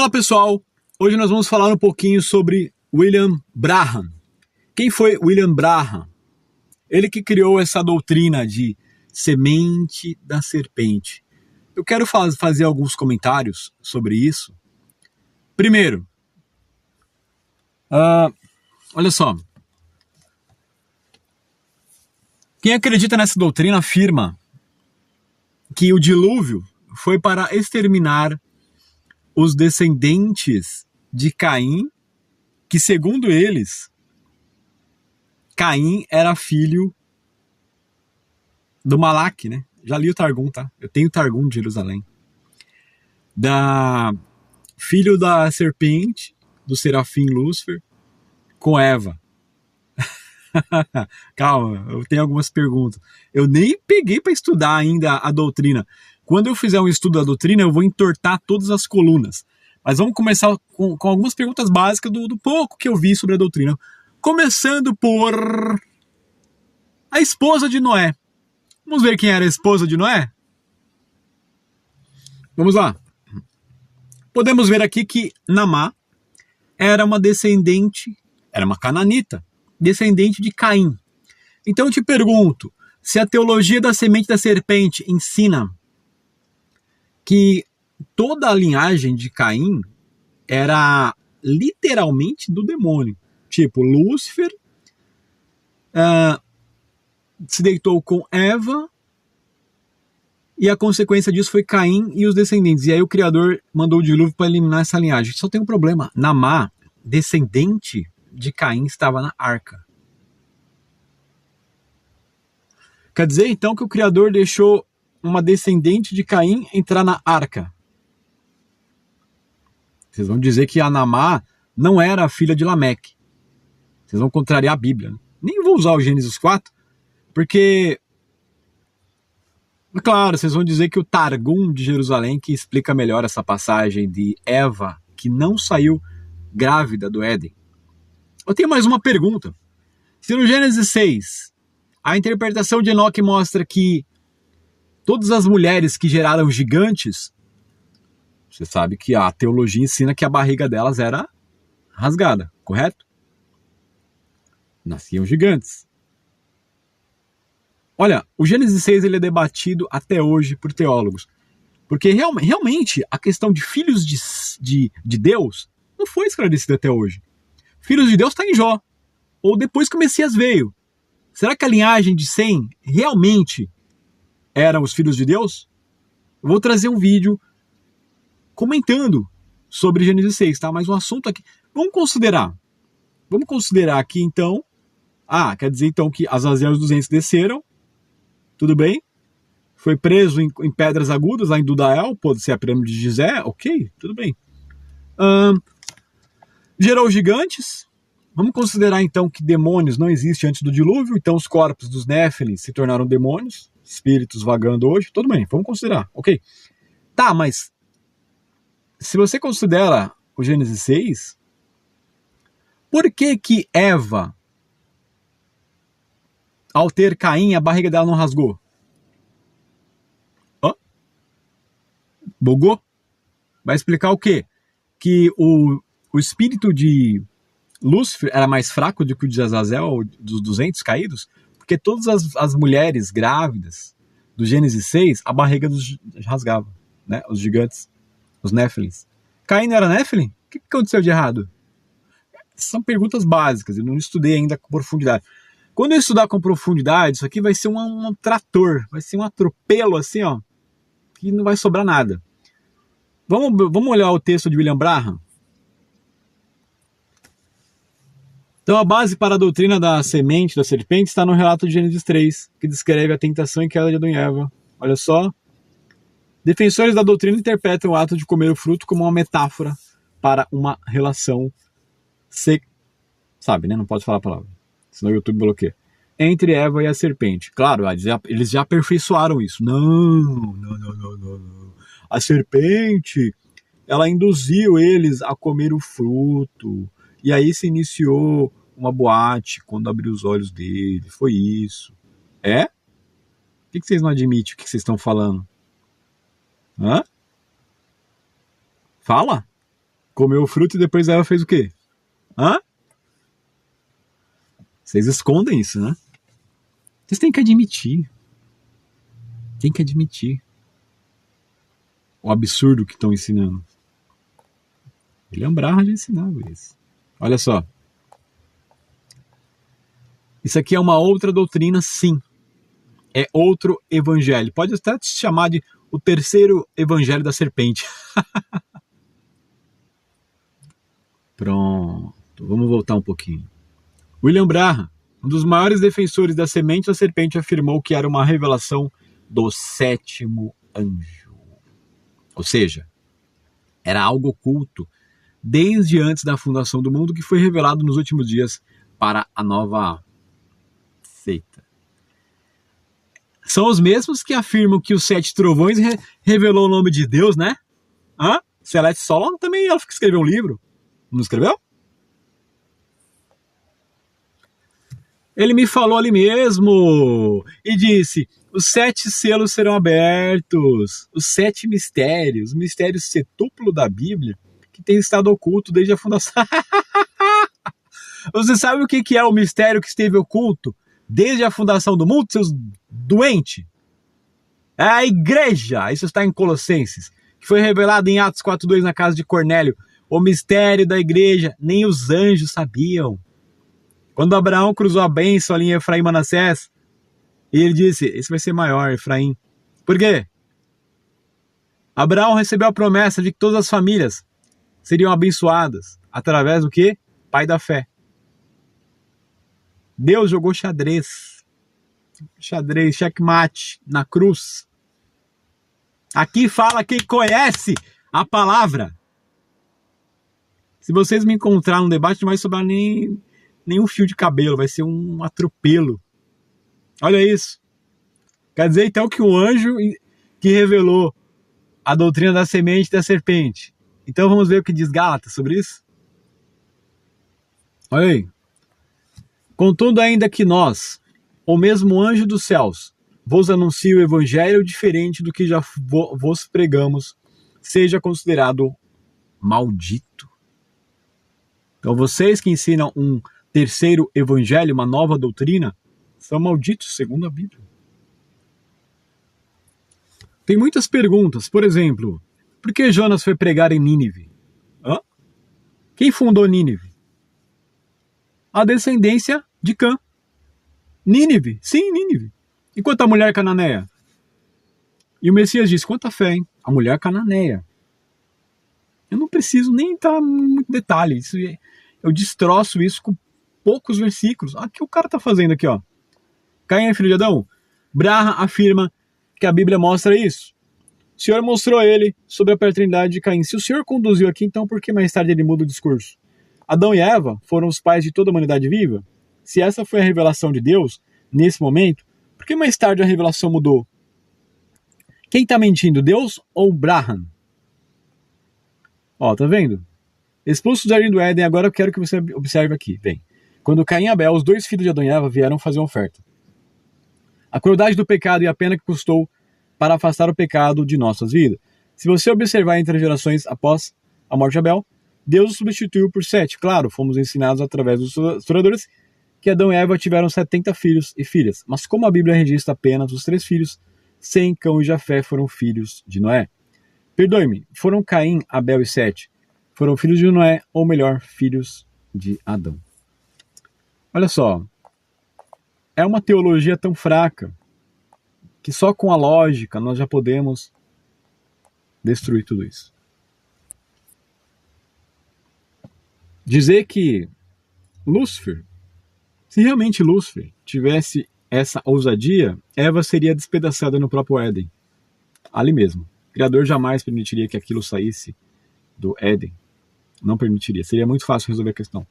Fala pessoal, hoje nós vamos falar um pouquinho sobre William Branham. Quem foi William Branham? Ele que criou essa doutrina de semente da serpente. Eu quero fazer alguns comentários sobre isso. Primeiro, olha só. Quem acredita nessa doutrina afirma que o dilúvio foi para exterminar os descendentes de Caim, que segundo eles, Caim era filho do Malaque, né? Já li o Targum, tá? Eu tenho o Targum de Jerusalém. Filho da serpente, do serafim Lúcifer, com Eva. Calma, eu tenho algumas perguntas. Eu nem peguei para estudar ainda a doutrina. Quando eu fizer um estudo da doutrina, eu vou entortar todas as colunas. Mas vamos começar com algumas perguntas básicas do pouco que eu vi sobre a doutrina. Começando por a esposa de Noé. Vamos ver quem era a esposa de Noé? Vamos lá. Podemos ver aqui que Naamá era uma descendente, era uma cananita, descendente de Caim. Então eu te pergunto, se a teologia da semente da serpente ensina que toda a linhagem de Caim era literalmente do demônio. Tipo, Lúcifer se deitou com Eva e a consequência disso foi Caim e os descendentes. E aí o Criador mandou o dilúvio para eliminar essa linhagem. Só tem um problema. Naamá, descendente de Caim, estava na arca. Quer dizer, então, que o Criador deixou uma descendente de Caim entrar na arca. Vocês vão dizer que a Naamá não era a filha de Lameque. Vocês vão contrariar a Bíblia. Né? Nem vou usar o Gênesis 4, porque, claro, vocês vão dizer que o Targum de Jerusalém que explica melhor essa passagem de Eva, que não saiu grávida do Éden. Eu tenho mais uma pergunta. Se no Gênesis 6, a interpretação de Enoque mostra que todas as mulheres que geraram gigantes, você sabe que a teologia ensina que a barriga delas era rasgada, correto? Nasciam gigantes. Olha, o Gênesis 6 ele é debatido até hoje por teólogos, porque realmente a questão de filhos de Deus não foi esclarecida até hoje. Filhos de Deus está em Jó, ou depois que o Messias veio. Será que a linhagem de Sem realmente eram os filhos de Deus? Eu vou trazer um vídeo comentando sobre Gênesis 6, tá? Mas um assunto aqui. Vamos considerar aqui, então. Quer dizer, então, que Azazel e os 200 desceram. Tudo bem. Foi preso em Pedras Agudas, lá em Dudael. Pode ser a pirâmide de Gizé. Ok, tudo bem. Gerou gigantes. Vamos considerar, então, que demônios não existem antes do dilúvio. Então, os corpos dos Néfilim se tornaram demônios. Espíritos vagando hoje. Tudo bem, vamos considerar. Ok. Tá, mas se você considera o Gênesis 6, por que Eva, ao ter Caim, a barriga dela não rasgou? Bugou? Vai explicar o quê? Que o espírito de Lúcifer era mais fraco do que o de Azazel, dos 200 caídos? Porque todas as mulheres grávidas do Gênesis 6, a barriga rasgava, né? Os gigantes, os Néfilins. Caim não era Néfilim? O que aconteceu de errado? São perguntas básicas, eu não estudei ainda com profundidade. Quando eu estudar com profundidade, isso aqui vai ser um trator, vai ser um atropelo assim, ó, que não vai sobrar nada. Vamos olhar o texto de William Branham? Então a base para a doutrina da semente da serpente está no relato de Gênesis 3, que descreve a tentação e queda de Adão e Eva. Olha só. Defensores da doutrina interpretam o ato de comer o fruto como uma metáfora para uma relação sabe, né? Não pode falar a palavra, senão o YouTube bloqueia. Entre Eva e a serpente. Claro, eles já aperfeiçoaram isso. Não. A serpente, ela induziu eles a comer o fruto. E aí se iniciou uma boate quando abriu os olhos dele. Foi isso. É? Por que vocês não admitem o que vocês estão falando? Hã? Fala? comeu o fruto e depois Eva fez o quê? Hã? Vocês escondem isso, né? Vocês têm que admitir. Tem que admitir o absurdo que estão ensinando. William Branham já ensinava isso. Olha só. Isso aqui é uma outra doutrina, sim. É outro evangelho. Pode até se chamar de o terceiro evangelho da serpente. Pronto. Vamos voltar um pouquinho. William Branham, um dos maiores defensores da semente da serpente, afirmou que era uma revelação do sétimo anjo. Ou seja, era algo oculto desde antes da fundação do mundo que foi revelado nos últimos dias para a nova seita. São os mesmos que afirmam que os 7 trovões revelou o nome de Deus, né? Hã? Celeste Solon também ela escreveu um livro. Não escreveu? Ele me falou ali mesmo e disse: os 7 selos serão abertos, os 7 mistérios, o mistério setúplo da Bíblia, que tem estado oculto desde a fundação. Você sabe o que é o mistério que esteve oculto desde a fundação do mundo, seus doentes? É a igreja, isso está em Colossenses, que foi revelado em Atos 4:2 na casa de Cornélio. O mistério da igreja, nem os anjos sabiam. Quando Abraão cruzou a bênção ali em Efraim e Manassés, e ele disse: esse vai ser maior, Efraim. Por quê? Abraão recebeu a promessa de que todas as famílias seriam abençoadas através do quê? Pai da fé. Deus jogou xadrez, checkmate na cruz. Aqui fala quem conhece a palavra. Se vocês me encontrar no debate, não vai sobrar nem um fio de cabelo, vai ser um atropelo. Olha isso. Quer dizer então que o anjo que revelou a doutrina da semente da serpente. Então vamos ver o que diz Gálatas sobre isso? Olha aí. Contudo, ainda que nós, o mesmo anjo dos céus, vos anuncie o evangelho diferente do que já vos pregamos, seja considerado maldito. Então vocês que ensinam um terceiro evangelho, uma nova doutrina, são malditos segundo a Bíblia. Tem muitas perguntas. Por exemplo, por que Jonas foi pregar em Nínive? Hã? Quem fundou Nínive? A descendência de Cã. Nínive, sim, Nínive. E quanto à mulher cananeia? E o Messias disse: quanta fé, hein? A mulher cananeia. Eu não preciso nem entrar em muito detalhe. Eu destroço isso com poucos versículos. Olha o que o cara está fazendo aqui, ó. Caim é filho de Adão? Branham afirma que a Bíblia mostra isso. O Senhor mostrou a ele sobre a paternidade de Caim. Se o Senhor conduziu aqui, então por que mais tarde ele muda o discurso? Adão e Eva foram os pais de toda a humanidade viva? Se essa foi a revelação de Deus, nesse momento, por que mais tarde a revelação mudou? Quem está mentindo, Deus ou Branham? Ó, tá vendo? Expulso do jardim do Éden, agora eu quero que você observe aqui. Vem. Quando Caim e Abel, os 2 filhos de Adão e Eva, vieram fazer uma oferta. A crueldade do pecado e a pena que custou para afastar o pecado de nossas vidas. Se você observar entre as gerações após a morte de Abel, Deus o substituiu por 7. Claro, fomos ensinados através dos historiadores que Adão e Eva tiveram 70 filhos e filhas. Mas como a Bíblia registra apenas os 3 filhos, Sem, Cão e Jafé foram filhos de Noé. Perdoe-me, foram Caim, Abel e Sete. Foram filhos de Noé, ou melhor, filhos de Adão. Olha só, é uma teologia tão fraca que só com a lógica nós já podemos destruir tudo isso. Dizer que Lúcifer, se realmente Lúcifer tivesse essa ousadia, Eva seria despedaçada no próprio Éden, ali mesmo. O Criador jamais permitiria que aquilo saísse do Éden. Não permitiria. Seria muito fácil resolver a questão.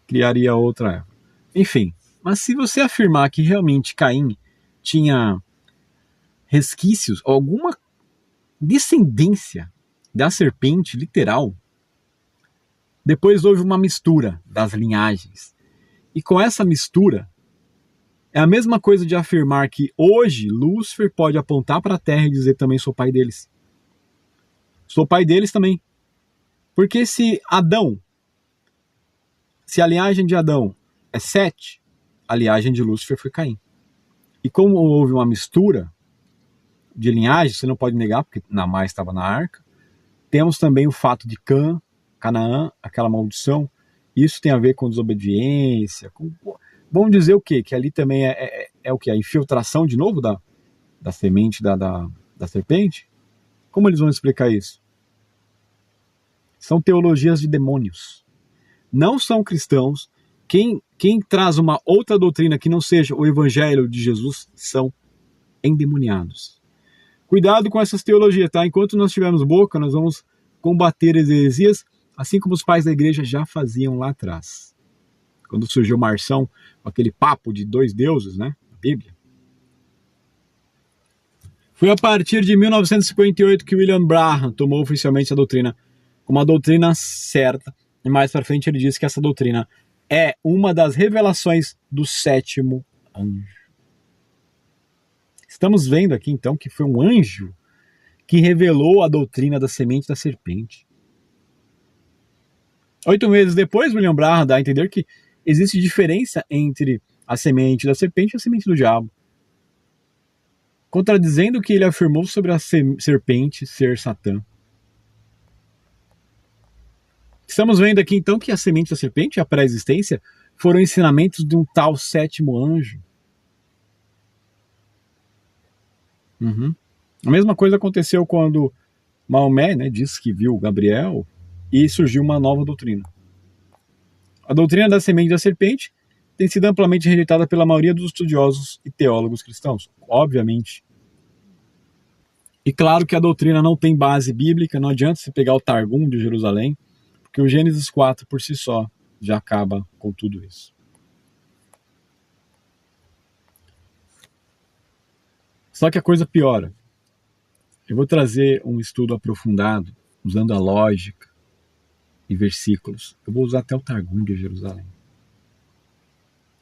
Criaria outra Eva. Enfim, mas se você afirmar que realmente Caim tinha resquícios, alguma descendência da serpente, literal, depois houve uma mistura das linhagens. E com essa mistura, é a mesma coisa de afirmar que hoje Lúcifer pode apontar para a terra e dizer também sou pai deles. Sou pai deles também. Porque se a linhagem de Adão é Sete, a linhagem de Lúcifer foi Caim. E como houve uma mistura de linhagem, você não pode negar, porque Namá estava na arca, temos também o fato de Canaã, aquela maldição. Isso tem a ver com desobediência. Vamos dizer o quê? Que ali também é o quê? A infiltração de novo da semente da serpente? Como eles vão explicar isso? São teologias de demônios. Não são cristãos. Quem traz uma outra doutrina que não seja o evangelho de Jesus são endemoniados. Cuidado com essas teologias, tá? Enquanto nós tivermos boca, nós vamos combater as heresias, assim como os pais da igreja já faziam lá atrás. Quando surgiu Marção, com aquele papo de 2 deuses, né? A Bíblia. Foi a partir de 1958 que William Branham tomou oficialmente a doutrina como a doutrina certa, e mais para frente ele disse que essa doutrina é uma das revelações do 7º anjo. Estamos vendo aqui então que foi um anjo que revelou a doutrina da semente da serpente. 8 meses depois, William Branham dá a entender que existe diferença entre a semente da serpente e a semente do diabo, contradizendo o que ele afirmou sobre a serpente ser Satã. Estamos vendo aqui então que a semente da serpente e a pré-existência foram ensinamentos de um tal 7º anjo. A mesma coisa aconteceu quando Maomé, né, disse que viu Gabriel e surgiu uma nova doutrina. A doutrina da semente da serpente tem sido amplamente rejeitada pela maioria dos estudiosos e teólogos cristãos, obviamente. E claro que a doutrina não tem base bíblica, não adianta você pegar o Targum de Jerusalém, porque o Gênesis 4 por si só já acaba com tudo isso. Só que a coisa piora. Eu vou trazer um estudo aprofundado, usando a lógica e versículos. Eu vou usar até o Targum de Jerusalém.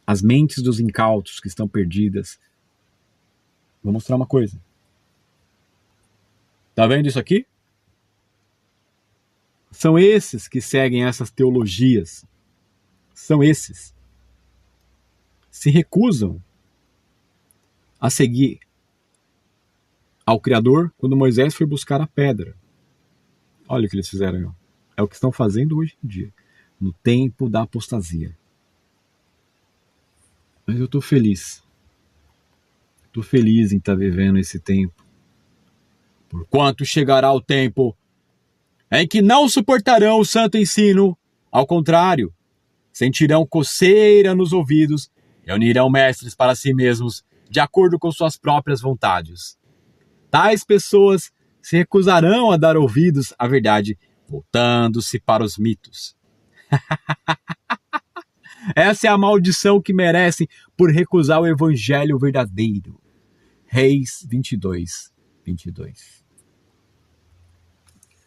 As mentes dos incautos que estão perdidas. Vou mostrar uma coisa. Tá vendo isso aqui? São esses que seguem essas teologias. São esses. Se recusam a seguir ao Criador quando Moisés foi buscar a pedra. Olha o que eles fizeram. É o que estão fazendo hoje em dia, no tempo da apostasia. Mas eu estou feliz. Estou feliz em estar vivendo esse tempo. Porquanto chegará o tempo em que não suportarão o santo ensino, ao contrário, sentirão coceira nos ouvidos e unirão mestres para si mesmos, de acordo com suas próprias vontades. Tais pessoas se recusarão a dar ouvidos à verdade, voltando-se para os mitos. Essa é a maldição que merecem por recusar o evangelho verdadeiro. Reis 22, 22.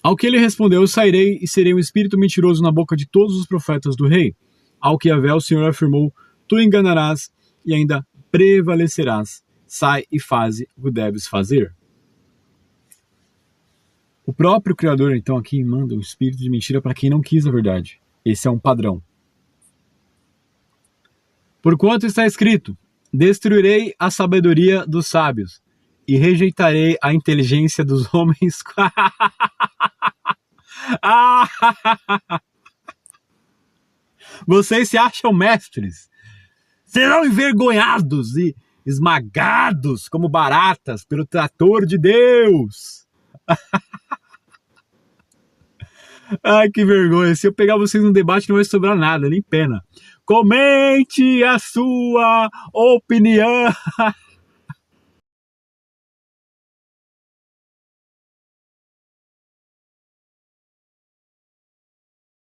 Ao que ele respondeu, eu sairei e serei um espírito mentiroso na boca de todos os profetas do rei. Ao que Yahvé, o Senhor, afirmou, tu enganarás e ainda prevalecerás. Sai e faze o que deves fazer. O próprio Criador, então, aqui manda um espírito de mentira para quem não quis a verdade. Esse é um padrão. Porquanto está escrito, destruirei a sabedoria dos sábios e rejeitarei a inteligência dos homens. Vocês se acham mestres? Serão envergonhados e esmagados como baratas pelo trator de Deus. Ai, que vergonha. Se eu pegar vocês num debate não vai sobrar nada, nem pena. Comente a sua opinião.